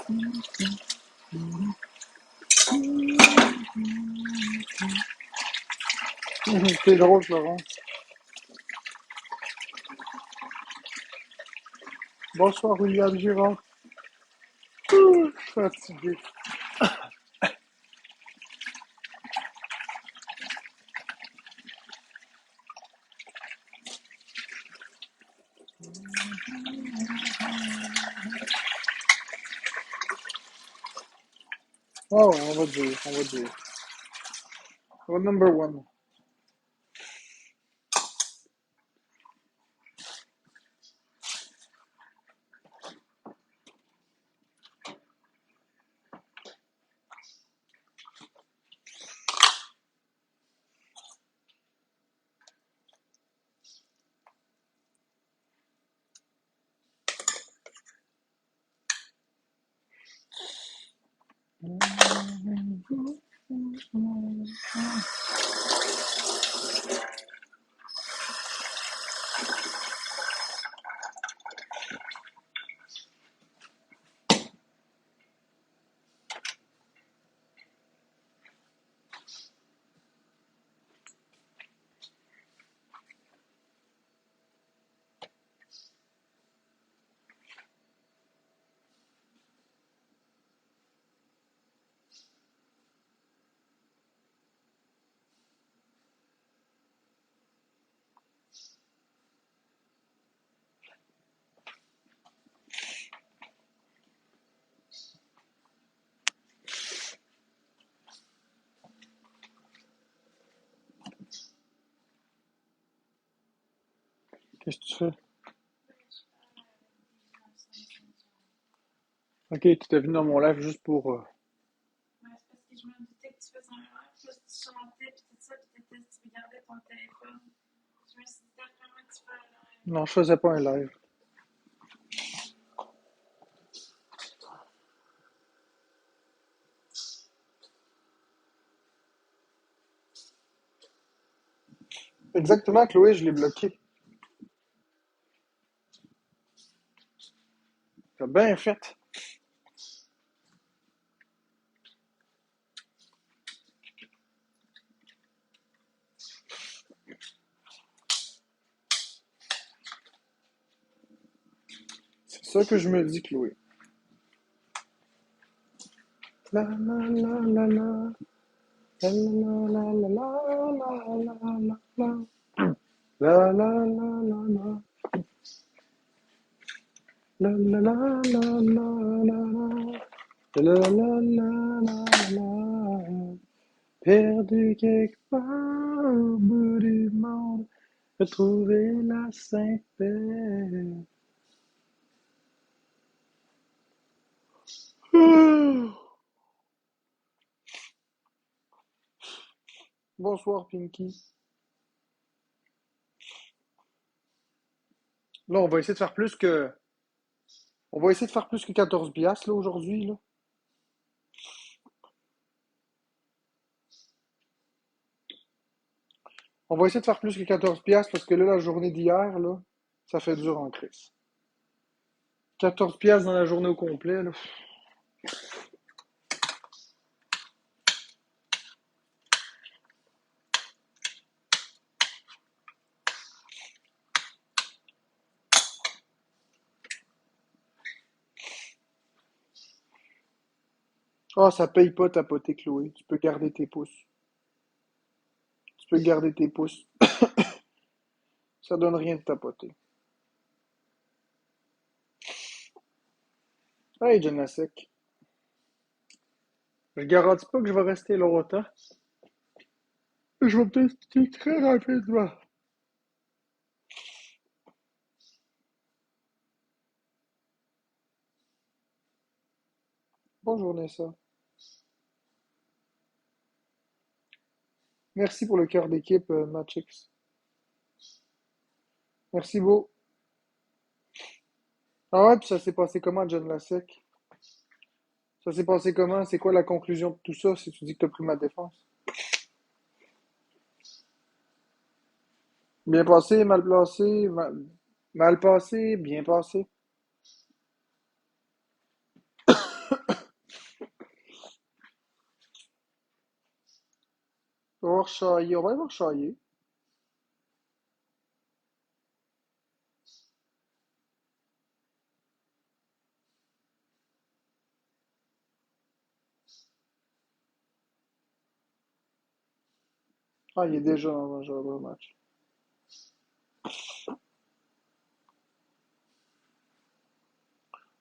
T'es drôle, Florent. Bonsoir, William Girard. Je suis fatigué. Oh, on va dire, on va dire. What number one? Qu'est-ce que tu fais? Ok, tu t'es venu dans mon live juste pour. Ouais, c'est parce que je me doutais que tu faisais un live, puis là, tu chantais, puis tout ça, puis tu regardais ton téléphone. Je me suis dit, d'après moi, tu fais un live. Non, je faisais pas un live. Exactement, Chloé, je l'ai bloqué. T'as bien fait. C'est ça que je me dis, Chloé. La la la la la. La la la la la la la la la. La la la la la. La la la la la la la. La la la la la. Perdu quelque part au bout du monde, retrouver la sainte paix. Bonsoir, Pinky. Là, on va essayer de faire plus que. On va essayer de faire plus que 14 piastres, là, aujourd'hui, là. On va essayer de faire plus que 14 piastres parce que là, la journée d'hier, là, ça fait dur en crise. 14 piastres dans la journée au complet, là. Ah, ça paye pas tapoter, Chloé. Tu peux garder tes pouces. Tu peux garder tes pouces. Ça donne rien de tapoter. Hey, Janasek. Je garantis pas que je vais rester longtemps. Je vais peut-être quitter très rapidement. Bonjour, Nessa. Merci pour le cœur d'équipe, Matchix. Merci, beau. Ah ouais, puis ça s'est passé comment, John Lasek? Ça s'est passé comment? C'est quoi la conclusion de tout ça si tu dis que t'as pris ma défense? Bien passé, mal placé, mal passé, bien passé. voir chailler. On va aller voir chailler. Ah, il est déjà dans un genre de match.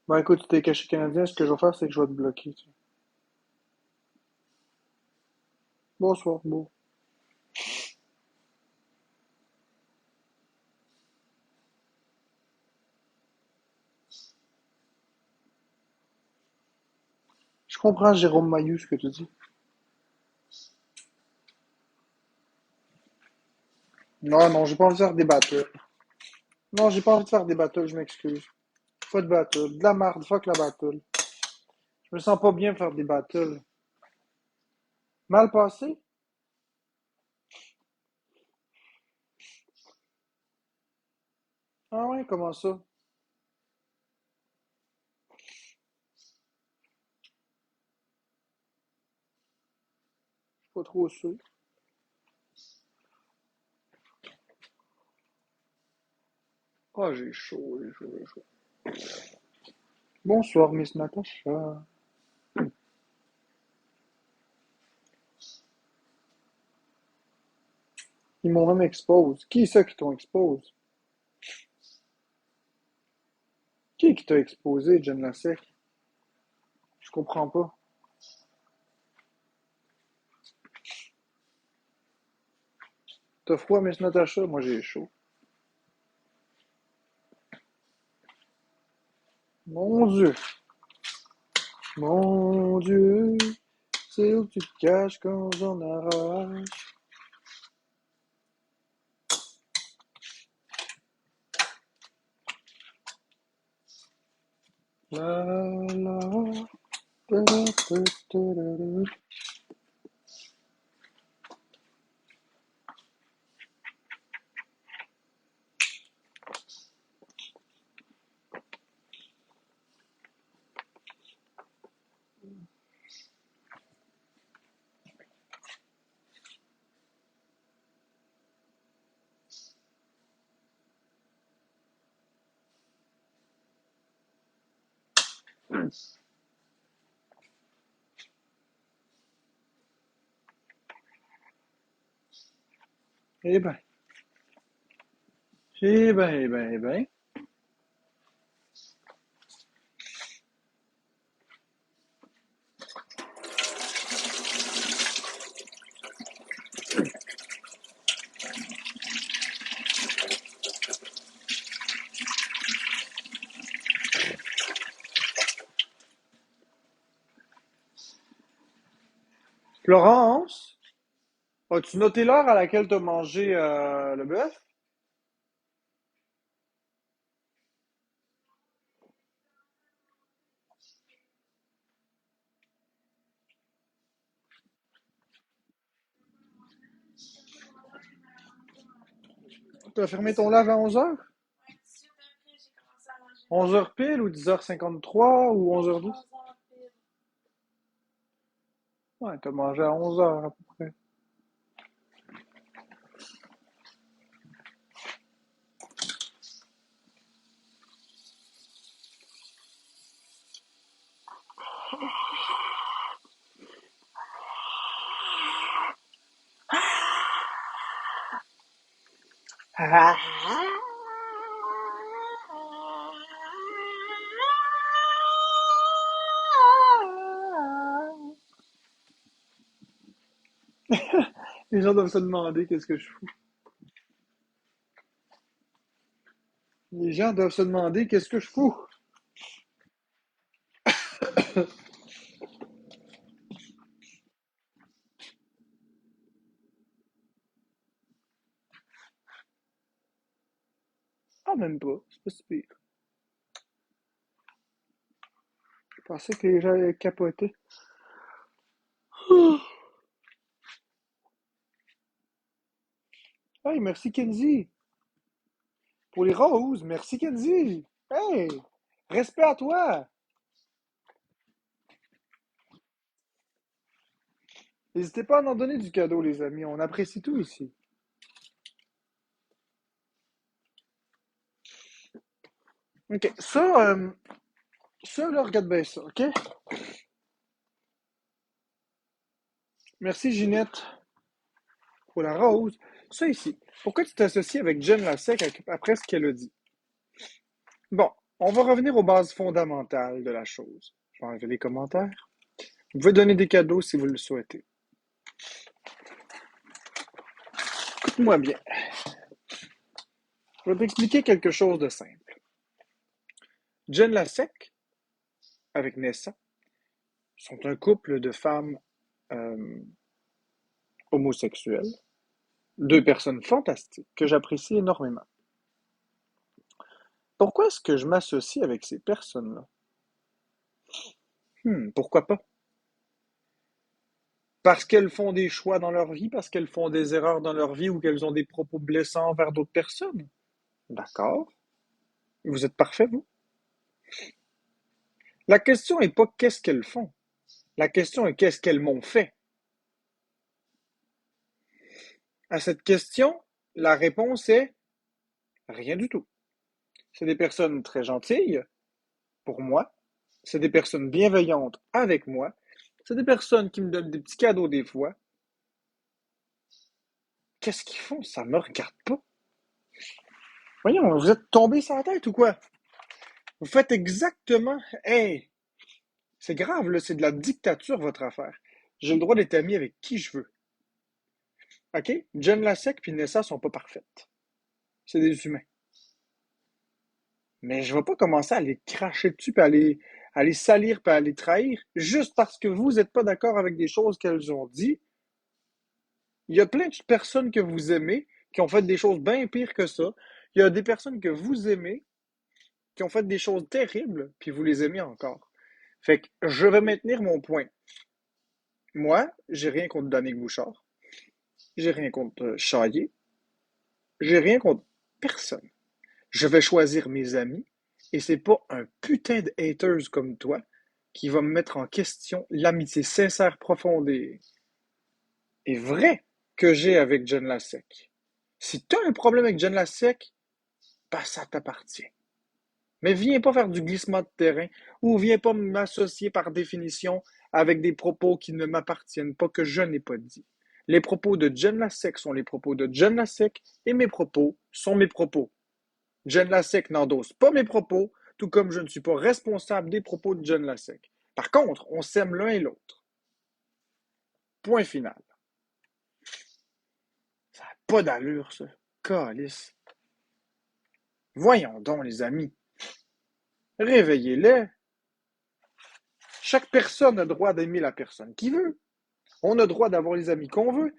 Bah écoute, tu t'es caché Canadien, ce que je vais faire, c'est que je vais te bloquer. Tu sais. Bonsoir, beau. Je comprends, Jérôme Mailloux, ce que tu dis. Non, non, j'ai pas envie de faire des battles. Non, j'ai pas envie de faire des battles, je m'excuse. Pas de battle. De la merde, fuck la battle. Je me sens pas bien faire des battles. Mal passé? Ah ouais, comment ça? Je suis pas trop sûr. Ah, j'ai chaud, j'ai chaud, j'ai chaud. Bonsoir, Miss Natacha. Ils m'ont même expose. Qui est ça qui t'ont expose? Qui est qui t'a exposé, Jen Lasek? Je comprends pas. T'as froid, Miss Natacha? Moi, j'ai chaud. Mon Dieu. Mon Dieu. C'est où que tu te caches quand j'en arrache? La la. Ta, ta, ta, ta, ta. Eh ben, eh ben, eh ben, eh ben. Florence, as-tu noté l'heure à laquelle t'as mangé le bœuf? T'as fermé ton lave à 11h? Ouais, tout de suite après, j'ai commencé à manger. 11h pile ou 10h53 ou 11h10? 11h pile. Ouais, t'as mangé à 11h à peu près. Les gens doivent se demander qu'est-ce que je fous. Les gens doivent se demander qu'est-ce que je fous. Ah, même pas. C'est pas si pire. Je pensais que les gens allaient capoter. Hey, merci Kenzie. Pour les roses, merci Kenzie. Hey, respect à toi. N'hésitez pas à en donner du cadeau, les amis. On apprécie tout ici. OK. Ça, là, regarde bien ça, OK? Merci, Ginette, pour la rose. Ça ici. Pourquoi tu t'associes avec Jen Lasek après ce qu'elle a dit? Bon, on va revenir aux bases fondamentales de la chose. Je vais enlever les commentaires. Vous pouvez donner des cadeaux si vous le souhaitez. Écoute-moi bien. Je vais t'expliquer quelque chose de simple. Jen Lasek, avec Nessa, sont un couple de femmes euh, homosexuelles, deux personnes fantastiques que j'apprécie énormément. Pourquoi est-ce que je m'associe avec ces personnes-là? Pourquoi pas? Parce qu'elles font des choix dans leur vie, parce qu'elles font des erreurs dans leur vie ou qu'elles ont des propos blessants envers d'autres personnes. D'accord. Vous êtes parfait, vous? La question n'est pas qu'est-ce qu'elles font. La question est qu'est-ce qu'elles m'ont fait. À cette question, la réponse est rien du tout. C'est des personnes très gentilles pour moi. C'est des personnes bienveillantes avec moi. C'est des personnes qui me donnent des petits cadeaux des fois. Qu'est-ce qu'ils font? Ça me regarde pas. Voyons, vous êtes tombés sur la tête ou quoi? Vous faites exactement. Hey, c'est grave, là, c'est de la dictature, votre affaire. J'ai le droit d'être ami avec qui je veux. OK? Jen Lasek et Nessa sont pas parfaites. C'est des humains. Mais je vais pas commencer à les cracher dessus, puis à les salir, puis à les trahir, juste parce que vous n'êtes pas d'accord avec des choses qu'elles ont dit. Il y a plein de personnes que vous aimez qui ont fait des choses bien pires que ça. Il y a des personnes que vous aimez qui ont fait des choses terribles, puis vous les aimez encore. Fait que je vais maintenir mon point. Moi, j'ai rien contre Danick Bouchard. J'ai rien contre Chaillé. J'ai rien contre personne. Je vais choisir mes amis et c'est pas un putain de haters comme toi qui va me mettre en question l'amitié sincère, profonde et vraie que j'ai avec Jen Lasek. Si tu as un problème avec Jen Lasek, ben ça t'appartient. Mais viens pas faire du glissement de terrain ou viens pas m'associer par définition avec des propos qui ne m'appartiennent pas, que je n'ai pas dit. Les propos de Jen Lasek sont les propos de Jen Lasek et mes propos sont mes propos. Jen Lasek n'endosse pas mes propos, tout comme je ne suis pas responsable des propos de Jen Lasek. Par contre, on s'aime l'un et l'autre. Point final. Ça n'a pas d'allure, ça. Calice. Voyons donc, les amis. Réveillez-les. Chaque personne a le droit d'aimer la personne qui veut. On a le droit d'avoir les amis qu'on veut.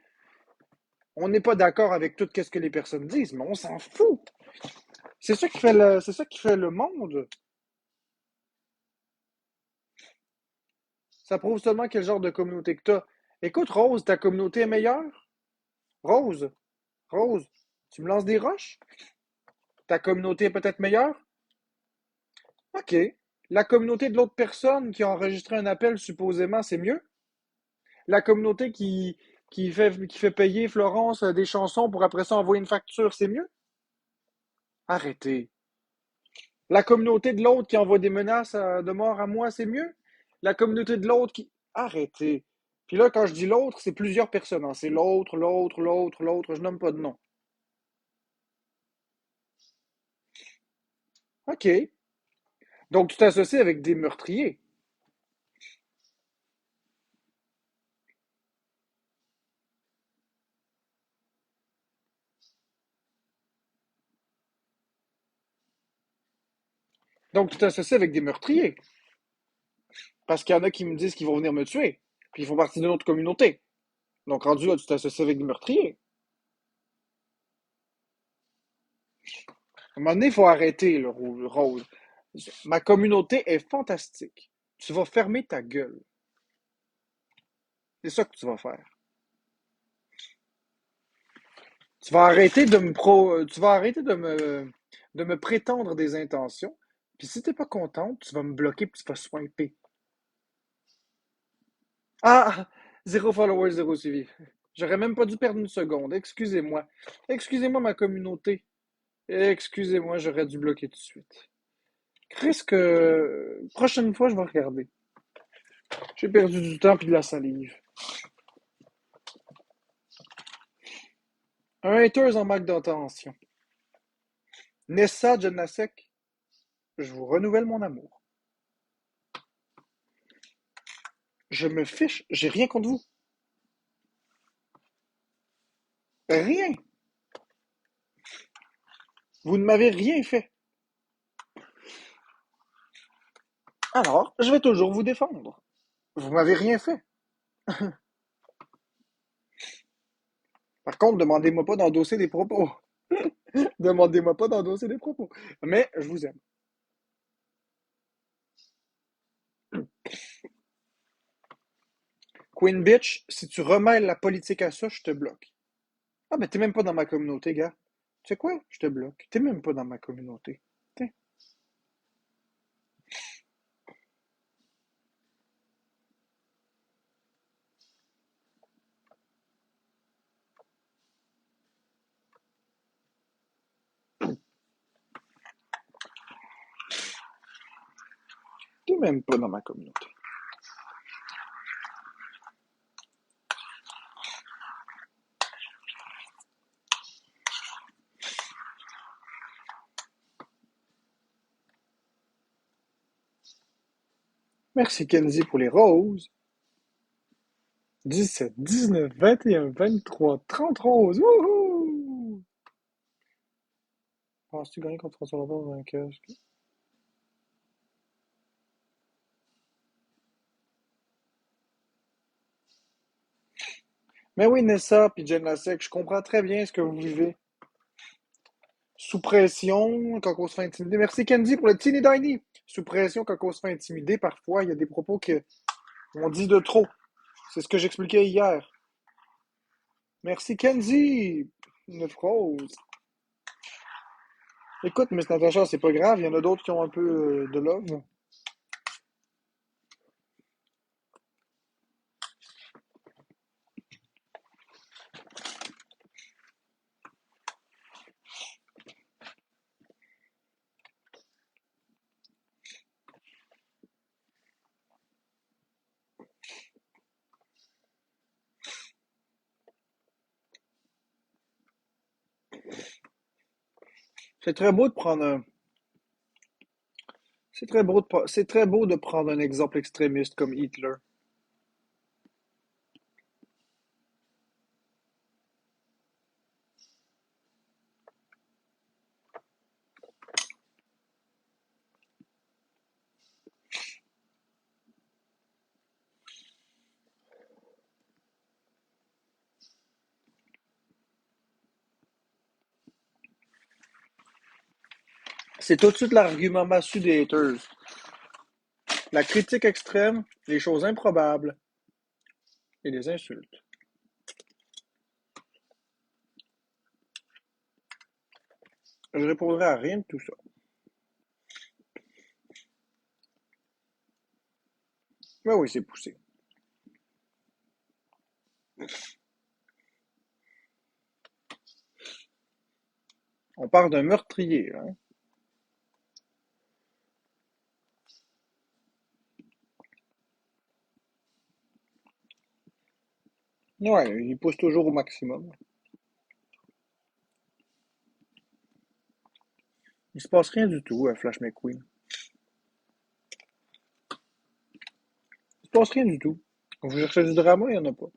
On n'est pas d'accord avec tout ce que les personnes disent, mais on s'en fout. C'est ça qui fait le monde. Ça prouve seulement quel genre de communauté que tu as. Écoute, Rose, ta communauté est meilleure? Rose, Rose, tu me lances des roches? Ta communauté est peut-être meilleure? OK. La communauté de l'autre personne qui a enregistré un appel, supposément, c'est mieux? La communauté qui fait payer Florence des chansons pour après ça envoyer une facture, c'est mieux? Arrêtez. La communauté de l'autre qui envoie des menaces de mort à moi, c'est mieux? La communauté de l'autre qui... Arrêtez. Puis là, quand je dis l'autre, c'est plusieurs personnes, hein. C'est l'autre, l'autre, l'autre, l'autre. Je nomme pas de nom. OK. Donc, tu t'associes avec des meurtriers. Donc, tu t'associes avec des meurtriers. Parce qu'il y en a qui me disent qu'ils vont venir me tuer. Puis ils font partie d'une autre communauté. Donc, rendu là, tu t'associes avec des meurtriers. À un moment donné, il faut arrêter, le Rose. Ma communauté est fantastique. Tu vas fermer ta gueule. C'est ça que tu vas faire. Tu vas arrêter de me prétendre des intentions. Puis si t'es pas contente, tu vas me bloquer puis tu vas swiper. Ah! Zéro follower, zéro suivi. J'aurais même pas dû perdre une seconde. Excusez-moi. Excusez-moi, ma communauté. Excusez-moi, j'aurais dû bloquer tout de suite. Chris, que prochaine fois, je vais regarder. J'ai perdu du temps puis de la salive. Un haters en manque d'attention. Nessa Jannasek, je vous renouvelle mon amour. Je me fiche, j'ai rien contre vous. Rien. Vous ne m'avez rien fait. Alors, je vais toujours vous défendre. Vous m'avez rien fait. Par contre, demandez-moi pas d'endosser des propos. Demandez-moi pas d'endosser des propos. Mais je vous aime. Queen Bitch, si tu remêles la politique à ça, je te bloque. Ah, ben t'es même pas dans ma communauté, gars. Tu sais quoi? Je te bloque. T'es même pas dans ma communauté. T'es t'es même pas dans ma communauté. Merci Kenzie pour les roses. 17, 19, 21, 23, 30 roses. Wouhou! Penses-tu gagner contre François Lambert dans un casque? Mais oui, Nessa puis Jen Lasek, je comprends très bien ce que vous vivez. Sous pression, quand on se fait intimider. Merci Kenzie pour le teeny tiny. Sous pression, quand on se fait intimider, parfois, il y a des propos qu'on dit de trop. C'est ce que j'expliquais hier. Merci Kenzie. Une rose. Écoute, Miss Natacha, c'est pas grave, il y en a d'autres qui ont un peu de love. C'est très beau de prendre un. C'est très beau de prendre un exemple extrémiste comme Hitler. C'est tout de suite l'argument massu des haters. La critique extrême, les choses improbables et les insultes. Je répondrai à rien de tout ça. Mais oui, c'est poussé. On parle d'un meurtrier, hein. Ouais, il pousse toujours au maximum. Il se passe rien du tout à Flash McQueen. Il se passe rien du tout. Vous cherchez du drama, il n'y en a pas.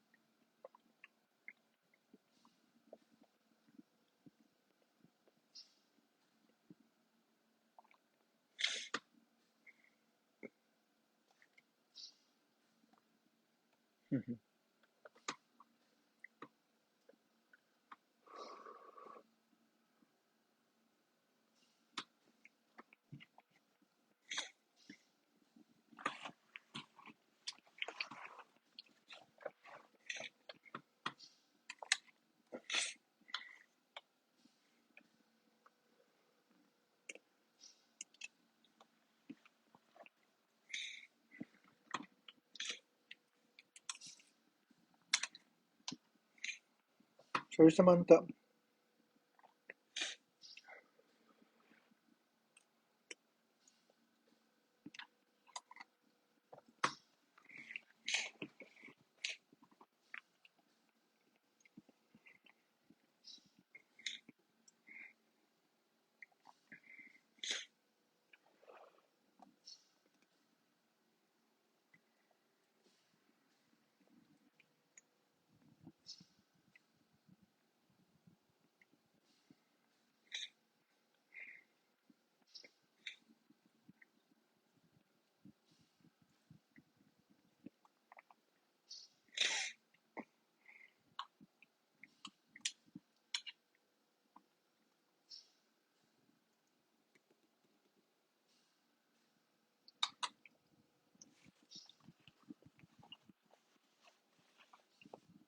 Salut Samantha.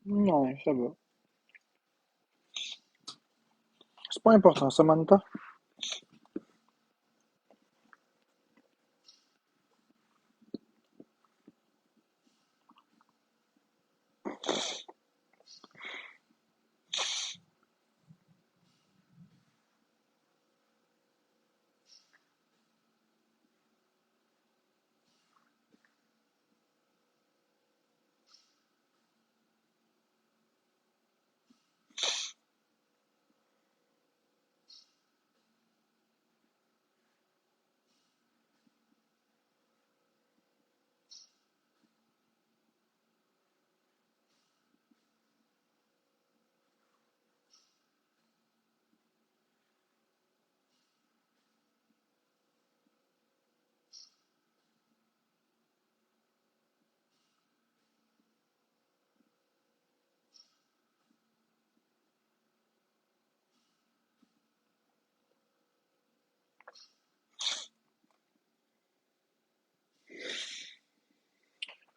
Non, ça va. C'est pas important, Samantha.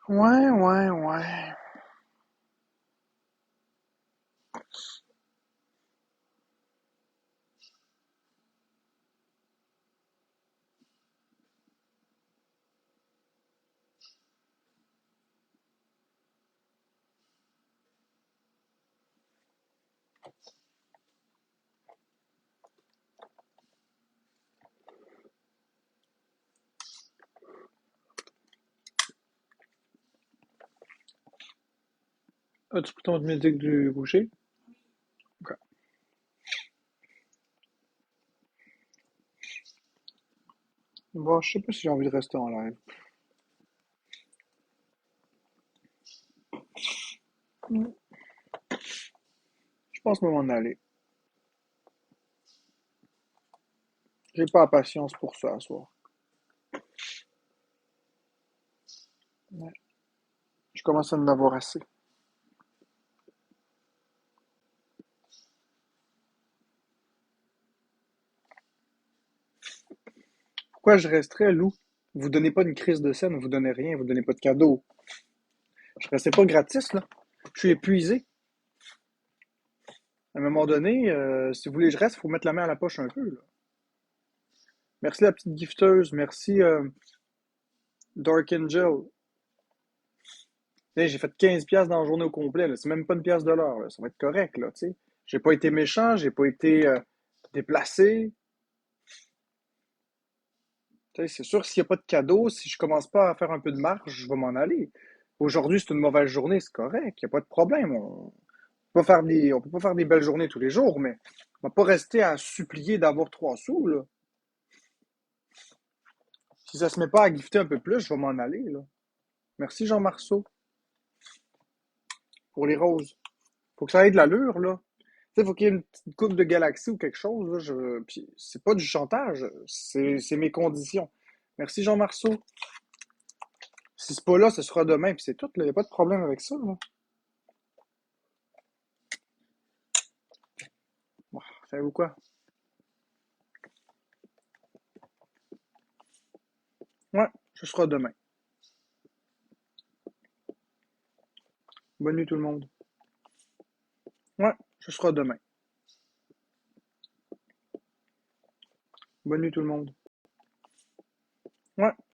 Ouais, ouais, ouais. As-tu pris ton musique du coucher? Ok. Bon, je sais pas si j'ai envie de rester en live. Je pense me m'en aller. J'ai pas la patience pour ça, à soir. Ouais. Je commence à en avoir assez. Pourquoi je resterais, Lou? Vous donnez pas une crise de scène, vous donnez rien, vous donnez pas de cadeau. Je restais pas gratis, là. Je suis épuisé. À un moment donné, si vous voulez que je reste, il faut mettre la main à la poche un peu, là. Merci la petite gifteuse, merci Dark Angel. Hey, j'ai fait 15$ dans la journée au complet, là. C'est même pas une pièce de l'heure, là. Ça va être correct, là, tu sais. J'ai pas été méchant, j'ai pas été déplacé. Tu sais, c'est sûr, s'il n'y a pas de cadeau, si je commence pas à faire un peu de marge, je vais m'en aller. Aujourd'hui, c'est une mauvaise journée, c'est correct, il n'y a pas de problème. On peut pas faire des belles journées tous les jours, mais on va pas rester à supplier d'avoir 3 sous, là. Si ça se met pas à gifter un peu plus, je vais m'en aller, là. Merci Jean Marceau pour les roses. Faut que ça ait de l'allure, là. Tu sais, faut qu'il y ait une petite coupe de galaxie ou quelque chose, là. Puis c'est pas du chantage, c'est mes conditions. Merci Jean Marceau. Si c'est pas là, ce sera demain, puis c'est tout, là. Y a pas de problème avec ça, là. Bon, savez-vous quoi? Ouais, ce sera demain. Bonne nuit tout le monde. Ouais, ce sera demain. Bonne nuit tout le monde. Ouais.